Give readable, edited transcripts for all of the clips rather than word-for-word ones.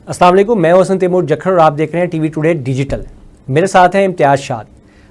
अस्सलाम वालेकुम, मैं हसन तैमूर जखर और आप देख रहे हैं टीवी टुडे डिजिटल। मेरे साथ हैं इम्तियाज़ शाद।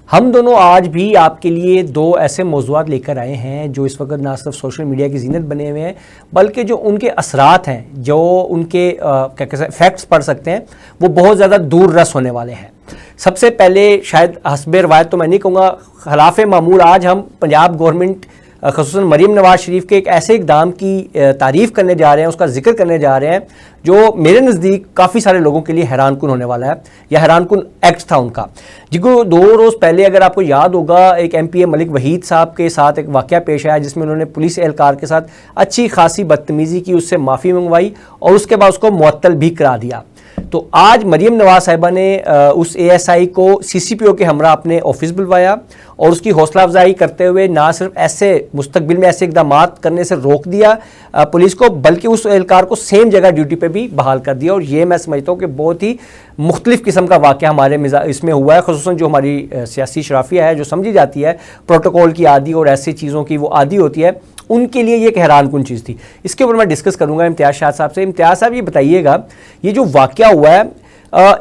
हम दोनों आज भी आपके लिए दो ऐसे मौज़ूआत लेकर आए हैं जो इस वक्त ना सिर्फ सोशल मीडिया की ज़ीनत बने हुए हैं, बल्कि जो उनके असरात हैं, जो उनके क्या कहते हैं फैक्ट्स पढ़ सकते हैं, वो बहुत ज़्यादा दूर रस होने वाले हैं। सबसे पहले शायद हस्बे रवायत तो मैं नहीं कहूँगा, खिलाफ़ मामूल आज हम पंजाब गवर्नमेंट ख़ुसूसन मरीम नवाज़ शरीफ के एक ऐसे इक़दाम की तारीफ़ करने जा रहे हैं, उसका जिक्र करने जा रहे हैं जो मेरे नज़दीक काफ़ी सारे लोगों के लिए हैरान कुन होने वाला है, या हैरान कुन एक्ट था उनका। जिनको 2 रोज़ पहले अगर आपको याद होगा, एक MPA मलिक वहीद साहब के साथ एक वाक़या पेश आया जिसमें उन्होंने पुलिस एहलकार के साथ अच्छी खासी बदतमीज़ी की, उससे माफ़ी मंगवाई और उसके बाद उसको मुअत्तल भी करा दिया। तो आज मरीम नवाज़ साहिबा ने उस ASI को CCPO के हमरा अपने ऑफिस बुलवाया और उसकी हौसला अफजाई करते हुए ना सिर्फ ऐसे मुस्तकबिल में ऐसे इक़दामात करने से रोक दिया पुलिस को, बल्कि उस एहलकार को सेम जगह ड्यूटी पे भी बहाल कर दिया। और ये मैं समझता हूँ कि बहुत ही मुख्तलिफ किस्म का वाक़या हमारे इसमें हुआ है। ख़ुसूसन जो हमारी सियासी शराफिया है, जो समझी जाती है प्रोटोकॉल की आदी और ऐसी चीज़ों की वो आदी होती है, उनके लिए ये एक हैरान कुन चीज़ थी। इसके ऊपर मैं डिस्कस करूंगा इम्तियाज़ शाद साहब से। इम्तियाज़ साहब, ये बताइएगा, ये जो वाक़या हुआ है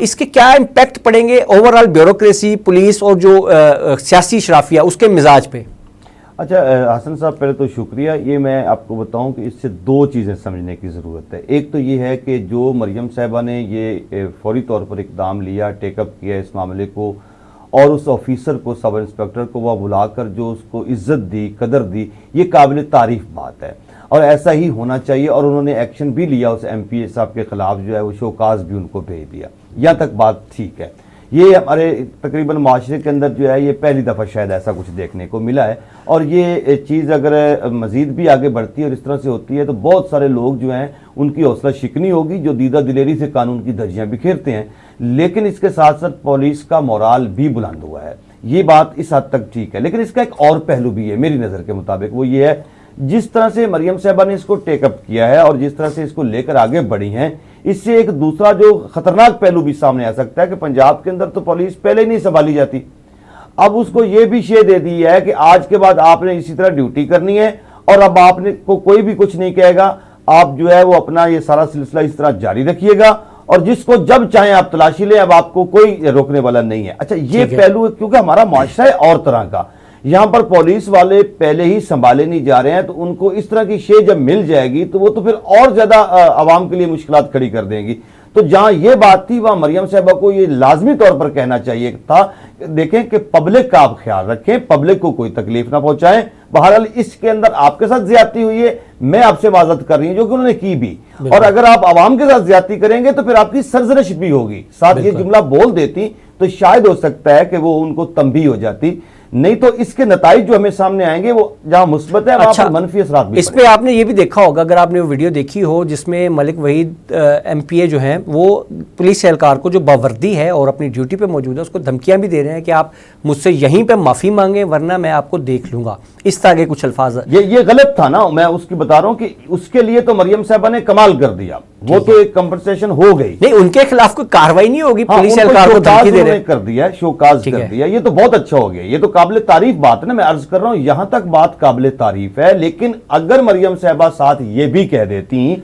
इसके क्या इम्पैक्ट पड़ेंगे ओवरऑल ब्यूरोक्रेसी, पुलिस और जो सियासी शराफिया उसके मिजाज पे? अच्छा हसन साहब, पहले तो शुक्रिया। ये मैं आपको बताऊं कि इससे 2 चीज़ें समझने की ज़रूरत है। एक तो ये है कि जो मरियम साहिबा ने ये फौरी तौर पर इक़दाम लिया, टेकअप किया इस मामले को, और उस ऑफिसर को, सब इंस्पेक्टर को वह बुलाकर जो उसको इज्जत दी, कदर दी, ये काबिल तारीफ बात है और ऐसा ही होना चाहिए। और उन्होंने एक्शन भी लिया उस MPA साहब के ख़िलाफ़, जो है वो शोकाज भी उनको भेज दिया। यहाँ तक बात ठीक है। ये हमारे तकरीबन माशरे के अंदर जो है ये पहली दफ़ा शायद ऐसा कुछ देखने को मिला है। और ये चीज़ अगर मज़ीद भी आगे बढ़ती है और इस तरह से होती है तो बहुत सारे लोग जो हैं उनकी हौसला शिकनी होगी, जो दीदा दिलेरी से कानून की धज्जियाँ बिखेरते हैं। लेकिन इसके साथ साथ पुलिस का मोराल भी बुलंद हुआ है, ये बात इस हद तक ठीक है। लेकिन इसका एक और पहलू भी है मेरी नज़र के मुताबिक, वो ये है जिस तरह से मरियम साहिबा ने इसको टेकअप किया है और जिस तरह से इसको लेकर आगे बढ़ी हैं, इससे एक दूसरा जो खतरनाक पहलू भी सामने आ सकता है कि पंजाब के अंदर तो पुलिस पहले ही नहीं संभाली जाती, अब उसको ये भी शे दे दी है कि आज के बाद आपने इसी तरह ड्यूटी करनी है और अब आपने को कोई भी कुछ नहीं कहेगा, आप जो है वो अपना ये सारा सिलसिला इस तरह जारी रखिएगा और जिसको जब चाहें आप तलाशी लें, अब आपको कोई रोकने वाला नहीं है। अच्छा, ये पहलू, क्योंकि हमारा माशरा है और तरह का, यहां पर पुलिस वाले पहले ही संभाले नहीं जा रहे हैं, तो उनको इस तरह की शे जब मिल जाएगी तो वो तो फिर और ज्यादा आवाम के लिए मुश्किलात खड़ी कर देंगी। तो जहां ये बात थी वहां मरियम साहिबा को ये लाजमी तौर पर कहना चाहिए था, देखें कि पब्लिक का आप ख्याल रखें, पब्लिक को कोई तकलीफ ना पहुंचाएं। बहरहाल इसके अंदर आपके साथ ज्यादती हुई है, मैं आपसे माजरत कर रही हूं, जो कि उन्होंने की भी। और अगर आप आवाम के साथ ज्यादती करेंगे तो फिर आपकी सरजरश भी होगी। साथ ये जुमला बोल देती तो शायद हो सकता है कि वो उनको तंबी हो जाती, नहीं तो इसके नताइज जो हमें सामने आएंगे वो जहां मुस्बत है वहां पर मनफी असरात भी। इस पे आपने ये भी देखा होगा, अगर आपने वो वीडियो देखी हो जिसमें मलिक वहीद MPA जो हैं वो पुलिस एहलकार को, जो बावर्दी है और अपनी ड्यूटी पे मौजूद है, उसको धमकियां भी दे रहे हैं कि आप मुझसे यहीं पे माफ़ी मांगे वरना मैं आपको देख लूंगा, इस तरह के कुछ अल्फाज। ये गलत था ना, मैं उसकी बता रहा हूं कि उसके लिए तो मरियम साहिबा ने कमाल कर दिया, वो तो एक कंपनसेशन हो गई। नहीं, उनके खिलाफ कोई कार्रवाई नहीं होगी, पुलिस एहलकार को धमकी दे रहे कर दिया, शोकाज कर दिया, ये तो बहुत अच्छा हो गया, ये तो काबिल तारीफ बात है ना। मैं अर्ज कर रहा हूं यहां तक बात काबिल तारीफ है। लेकिन अगर मरियम साहिबा साथ ये भी कह देती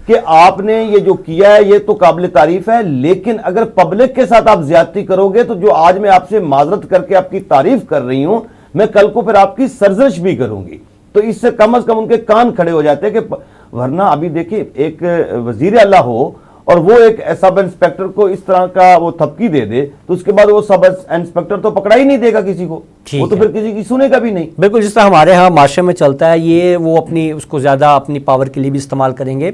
कि आपने ये जो किया है ये तो काबिल तारीफ है, लेकिन अगर पब्लिक के साथ आप ज्यादती करोगे तो जो आज मैं आपसे माजरत करके आपकी तारीफ कर रही हूं, मैं कल को फिर आपकी सरजश भी करूंगी। तो इससे कम से कम उनके कान खड़े हो जाते हैं कि वरना अभी देखिए एक वजीर आला हो और वो एक सब इंस्पेक्टर को इस तरह का वो थपकी दे दे तो उसके बाद वो सब इंस्पेक्टर तो पकड़ा ही नहीं देगा किसी को, वो तो फिर किसी की सुनेगा भी नहीं। बिल्कुल जिस तरह हमारे यहाँ माशरे में चलता है, ये वो अपनी उसको ज़्यादा अपनी पावर के लिए भी इस्तेमाल करेंगे।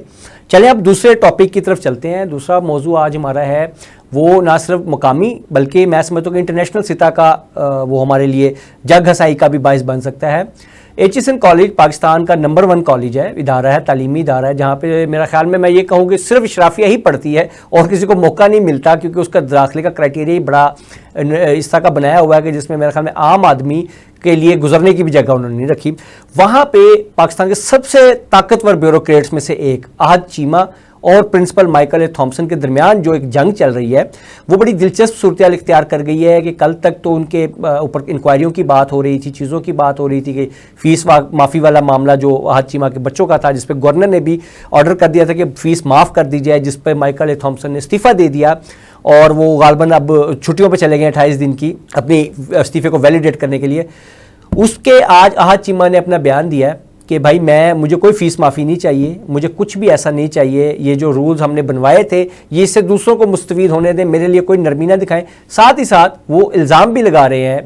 चलिए अब दूसरे टॉपिक की तरफ चलते हैं। दूसरा मौजू आज हमारा है वो ना सिर्फ मुकामी बल्कि मैं समझता हूँ कि इंटरनेशनल सतह का वो हमारे लिए जग हसाई का भी बाइस बन सकता है। HSN कॉलेज पाकिस्तान का नंबर 1 कॉलेज है, इदारा है, तालीमी इदारा है, जहाँ पे मेरा ख्याल में मैं ये कहूँ कि सिर्फ शराफिया ही पढ़ती है और किसी को मौका नहीं मिलता, क्योंकि उसका दाखिले का क्राइटेरिया ही बड़ा इस तरह का बनाया हुआ है कि जिसमें मेरे ख्याल में आम आदमी के लिए गुजरने की भी जगह उन्होंने नहीं रखी। वहाँ पे पाकिस्तान के सबसे ताकतवर ब्यूरोक्रेट्स में से एक आहद चीमा اور پرنسپل مائیکل اے تھامسن کے درمیان جو ایک جنگ چل رہی ہے وہ بڑی دلچسپ صورتحال اختیار کر گئی ہے کہ کل تک تو ان کے اوپر انکوائریوں کی بات ہو رہی تھی, چیزوں کی بات ہو رہی تھی کہ فیس معافی والا معاملہ جو احد چیمہ کے بچوں کا تھا, جس پہ گورنر نے بھی آرڈر کر دیا تھا کہ فیس معاف کر دی جائے, جس پہ مائیکل اے تھامسن نے استعفیٰ دے دیا اور وہ غالباً اب چھٹیوں پہ چلے گئے 28 دن کی اپنی استعفے کو ویلیڈیٹ کرنے کے لیے. اس کے آج احد چیمہ نے اپنا بیان دیا ہے کہ بھائی مجھے کوئی فیس معافی نہیں چاہیے, مجھے کچھ بھی ایسا نہیں چاہیے, یہ جو رولز ہم نے بنوائے تھے یہ اس سے دوسروں کو مستفید ہونے دیں, میرے لیے کوئی نرمی نہ دکھائیں. ساتھ ہی ساتھ وہ الزام بھی لگا رہے ہیں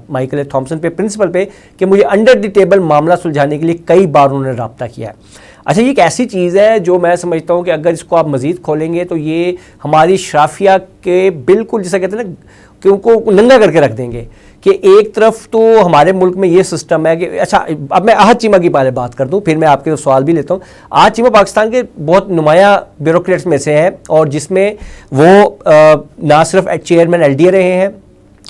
مائیکل اے تھامسن پہ, پرنسپل پہ, کہ مجھے انڈر دی ٹیبل معاملہ سلجھانے کے لیے کئی بار انہوں نے رابطہ کیا ہے. اچھا, یہ ایک ایسی چیز ہے جو میں سمجھتا ہوں کہ اگر اس کو آپ مزید کھولیں گے تو یہ ہماری شرافیہ کے بالکل جیسا کہتے ہیں نا کہ ان کو ننگا کر کے رکھ دیں گے کہ ایک طرف تو ہمارے ملک میں یہ سسٹم ہے کہ اچھا اب میں احد چیمہ کی پہلے بات کر دوں پھر میں آپ کے سوال بھی لیتا ہوں. احد چیمہ پاکستان کے بہت نمایاں بیوروکریٹس میں سے ہیں اور جس میں وہ نہ صرف چیئرمین ایل ڈی اے رہے ہیں,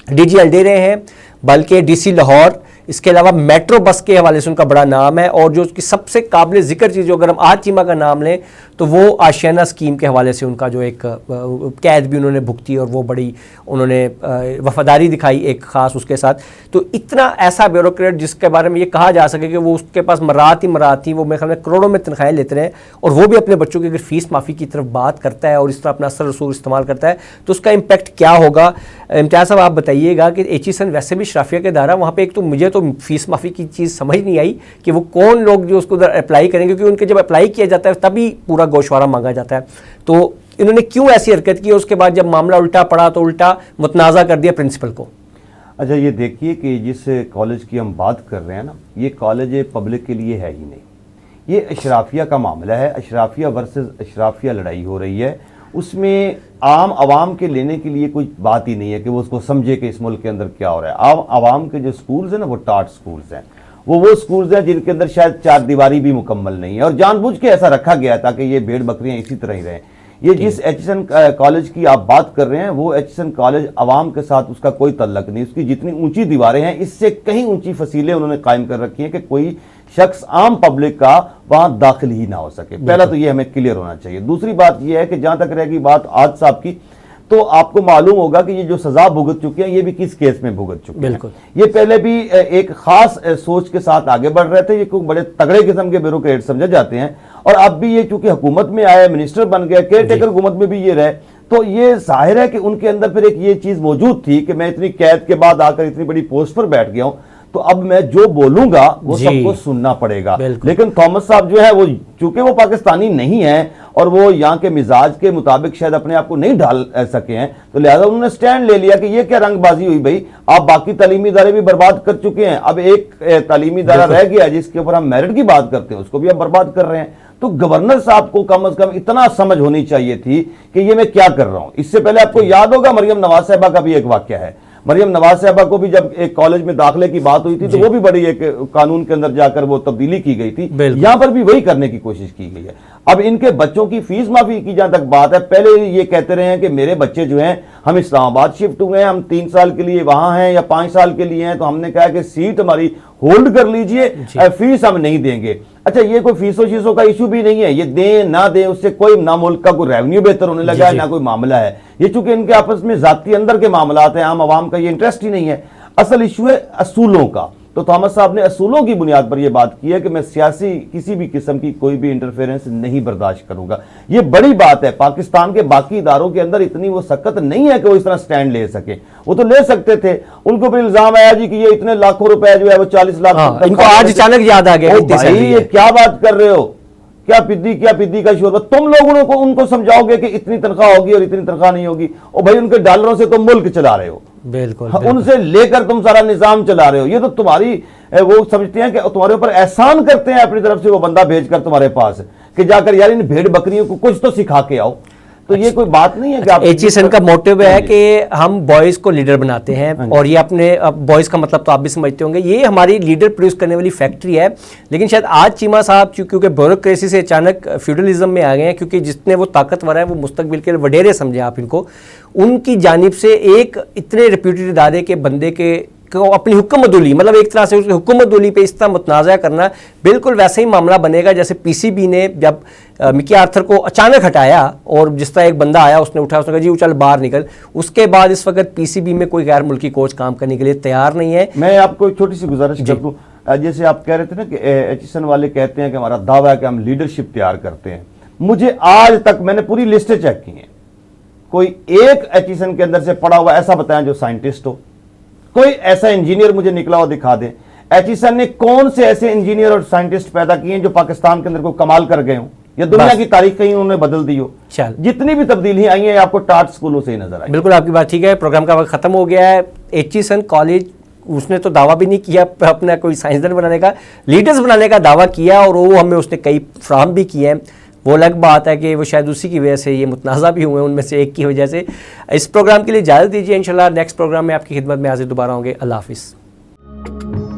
ڈی جی ایل ڈی رہے ہیں, بلکہ ڈی سی لاہور, اس کے علاوہ میٹرو بس کے حوالے سے ان کا بڑا نام ہے. اور جو اس کی سب سے قابل ذکر چیز جو اگر ہم احد چیمہ کا نام لیں تو وہ آشیانہ اسکیم کے حوالے سے ان کا جو ایک قید بھی انہوں نے بھگتی اور وہ بڑی انہوں نے وفاداری دکھائی ایک خاص اس کے ساتھ. تو اتنا ایسا بیوروکریٹ جس کے بارے میں یہ کہا جا سکے کہ وہ اس کے پاس مرات تھی, وہ میرے خیال میں کروڑوں میں تنخواہیں لیتے رہے, اور وہ بھی اپنے بچوں کی اگر فیس معافی کی طرف بات کرتا ہے اور اس طرح اپنا اثر رسوخ استعمال کرتا ہے تو اس کا امپیکٹ کیا ہوگا. امتیاز صاحب آپ بتائیے گا کہ ایچ ای سن ویسے بھی شرافیہ کے ادارہ, وہاں پہ ایک تو مجھے تو فیس معافی کی چیز سمجھ نہیں آئی کہ وہ کون لوگ جو اس کو ادھر اپلائی کریں, کیونکہ ان کے جب اپلائی کیا جاتا ہے تبھی پورا گوشوارہ مانگا جاتا ہے. تو انہوں نے کیوں ایسی حرکت کی, اس کے بعد جب معاملہ الٹا پڑا تو الٹا متنازع کر دیا پرنسپل کو. اچھا, یہ دیکھیے کہ جس کالج کی ہم بات کر رہے ہیں نا, یہ کالج پبلک کے لیے ہے ہی نہیں, یہ اشرافیہ کا معاملہ ہے. اشرافیہ ورسز اشرافیہ لڑائی ہو رہی ہے. اس میں عام عوام کے لینے کے لیے کوئی بات ہی نہیں ہے کہ وہ اس کو سمجھے کہ اس ملک کے اندر کیا ہو رہا ہے. عام عوام کے جو سکولز ہیں نا وہ ٹاٹ سکولز ہیں, وہ سکولز ہیں جن کے اندر شاید چار دیواری بھی مکمل نہیں ہے, اور جان بوجھ کے ایسا رکھا گیا تاکہ یہ بھیڑ بکریاں اسی طرح ہی رہیں. یہ جس ایچسن کالج کی آپ بات کر رہے ہیں وہ ایچسن کالج عوام کے ساتھ اس کا کوئی تعلق نہیں. اس کی جتنی اونچی دیواریں ہیں اس سے کہیں اونچی فصیلیں انہوں نے قائم کر رکھی ہیں کہ کوئی شخص عام پبلک کا وہاں داخل ہی نہ ہو سکے. پہلا تو یہ ہمیں کلیئر ہونا چاہیے. دوسری بات یہ ہے کہ جہاں تک رہے گی بات احد صاحب کی, تو آپ کو معلوم ہوگا کہ یہ جو سزا بھگت چکے ہیں یہ بھی کس کیس میں بھگت چکے ہیں. یہ پہلے بھی ایک خاص سوچ کے ساتھ آگے بڑھ رہے تھے, یہ کوئی بڑے تگڑے قسم کے بیوروکریٹ سمجھے جاتے ہیں, اور اب بھی یہ چونکہ حکومت میں آئے, منسٹر بن گئے, کیئر ٹیکر حکومت میں بھی یہ رہے, تو یہ ظاہر ہے کہ ان کے اندر پھر ایک یہ چیز موجود تھی کہ میں اتنی قید کے بعد آ کر اتنی بڑی پوسٹ پر بیٹھ گیا ہوں تو اب میں جو بولوں گا وہ سب کو سننا پڑے گا. لیکن تھامس صاحب جو ہے وہ چونکہ وہ پاکستانی نہیں ہیں اور وہ یہاں کے مزاج کے مطابق شاید اپنے آپ کو نہیں ڈھال سکے ہیں, تو لہذا انہوں نے سٹینڈ لے لیا کہ یہ کیا رنگ بازی ہوئی بھائی, آپ باقی تعلیمی ادارے بھی برباد کر چکے ہیں, اب ایک تعلیمی ادارہ رہ گیا جس کے اوپر ہم میرٹ کی بات کرتے ہیں اس کو بھی ہم برباد کر رہے ہیں. تو گورنر صاحب کو کم از کم اتنا سمجھ ہونی چاہیے تھی کہ یہ میں کیا کر رہا ہوں. اس سے پہلے آپ کو یاد ہوگا مریم نواز صاحبہ کا بھی ایک واقعہ ہے. مریم نواز صاحبہ کو بھی جب ایک کالج میں داخلے کی بات ہوئی تھی تو وہ بھی بڑی ایک قانون کے اندر جا کر وہ تبدیلی کی گئی تھی. یہاں پر بھی وہی کرنے کی کوشش کی گئی ہے. اب ان کے بچوں کی فیس معافی کی جہاں تک بات ہے, پہلے یہ کہتے رہے ہیں کہ میرے بچے جو ہیں ہم اسلام آباد شفٹ ہوئے ہیں, ہم 3 سال کے لیے وہاں ہیں یا 5 سال کے لیے ہیں, تو ہم نے کہا کہ سیٹ ہماری ہولڈ کر لیجئے, فیس ہم نہیں دیں گے. اچھا, یہ کوئی فیسوں شیسوں کا ایشو بھی نہیں ہے, یہ دیں نہ دیں اس سے کوئی نہ ملک کا کوئی ریونیو بہتر ہونے لگا ہے نہ کوئی معاملہ ہے. یہ چونکہ ان کے آپس میں ذاتی اندر کے معاملات ہیں, عام عوام کا یہ انٹرسٹ ہی نہیں ہے. اصل ایشو ہے اصولوں کا. تو تھامس صاحب نے اصولوں کی بنیاد پر یہ بات کی ہے کہ میں سیاسی کسی بھی قسم کی کوئی بھی انٹرفیرنس نہیں برداشت کروں گا. یہ بڑی بات ہے. پاکستان کے باقی اداروں کے اندر اتنی وہ سخت نہیں ہے کہ وہ اس طرح سٹینڈ لے سکے. وہ تو لے سکتے تھے, ان کو پھر الزام آیا جی کہ یہ اتنے لاکھوں روپے جو ہے وہ 40 لاکھ, ان کو آج اچانک یاد آ گیا بھائی یہ کیا بات کر رہے ہو, کیا پدی کا شور. تم لوگوں کو ان کو سمجھاؤ گے کہ اتنی تنخواہ ہوگی اور اتنی تنخواہ نہیں ہوگی, اور بھائی ان کے ڈالروں سے تم ملک چلا رہے ہو, بالکل ان سے لے کر تم سارا نظام چلا رہے ہو. یہ تو تمہاری وہ سمجھتے ہیں کہ تمہارے اوپر احسان کرتے ہیں اپنی طرف سے وہ بندہ بھیج کر تمہارے پاس کہ جا کر یار ان بھیڑ بکریوں کو کچھ تو سکھا کے آؤ. تو یہ کوئی بات نہیں ہے کہ آپ ایچ ای سن کا موٹیو ہے کہ ہم بوائز کو لیڈر بناتے ہیں, اور یہ اپنے بوائز کا مطلب تو آپ بھی سمجھتے ہوں گے, یہ ہماری لیڈر پروڈیوس کرنے والی فیکٹری ہے. لیکن شاید آج چیمہ صاحب کیونکہ بیوروکریسی سے اچانک فیوڈلزم میں آ گئے ہیں, کیونکہ جتنے وہ طاقتور ہیں وہ مستقبل کے وڈیرے سمجھیں آپ ان کو, ان کی جانب سے ایک اتنے ریپیوٹیڈ ادارے کے بندے کے को अपनी हुक्मत उली, मतलब एक तरह से उसकी हुकूमत उली पे इस तरह मुतनाज़ा करना, बिल्कुल वैसे ही मामला बनेगा जैसे पीसीबी ने जब मिकी आर्थर को अचानक हटाया और जिस तरह एक बंदा आया उसने उठाया, उसने कहा जी चल बाहर निकल। उसके बाद इस वक्त पीसीबी में कोई गैर मुल्की कोच काम करने के लिए तैयार नहीं है। मैं आपको एक छोटी सी गुजारिश कर दूं, जैसे आप कह रहे थे ना कि एचिसन वाले कहते हैं कि हमारा दावा है कि हम लीडरशिप तैयार करते हैं। मुझे आज तक, मैंने पूरी लिस्टें चेक की हैं, कोई एक एचिसन के अंदर से पढ़ा हुआ ऐसा बताएं जो साइंटिस्ट हो, कोई ऐसा इंजीनियर मुझे निकला हुआ दिखा दे। एचिसन ने कौन से ऐसे इंजीनियर और साइंटिस्ट पैदा किए हैं जो पाकिस्तान के अंदर को कमाल कर गए हों या दुनिया की तारीख कहीं उन्होंने बदल दी हो। जितनी भी तब्दीली आई है आपको टाट स्कूलों से ही नजर आई। बिल्कुल आपकी बात ठीक है। प्रोग्राम का वक्त खत्म हो गया है। एचिसन कॉलेज उसने तो दावा भी नहीं किया अपना कोई साइंसदान बनाने का, लीडर्स बनाने का दावा किया और वो हमें उसने कई फ्राहम भी किए हैं। वो अलग बात है कि वो शायद उसी की वजह से ये मुतनाज़ा भी हुए, उनमें से एक की वजह से। इस प्रोग्राम के लिए इजाज़त दीजिए, इंशाल्लाह नेक्स्ट प्रोग्राम में आपकी खिदमत में हाजिर दोबारा होंगे। अल्लाह हाफिज़।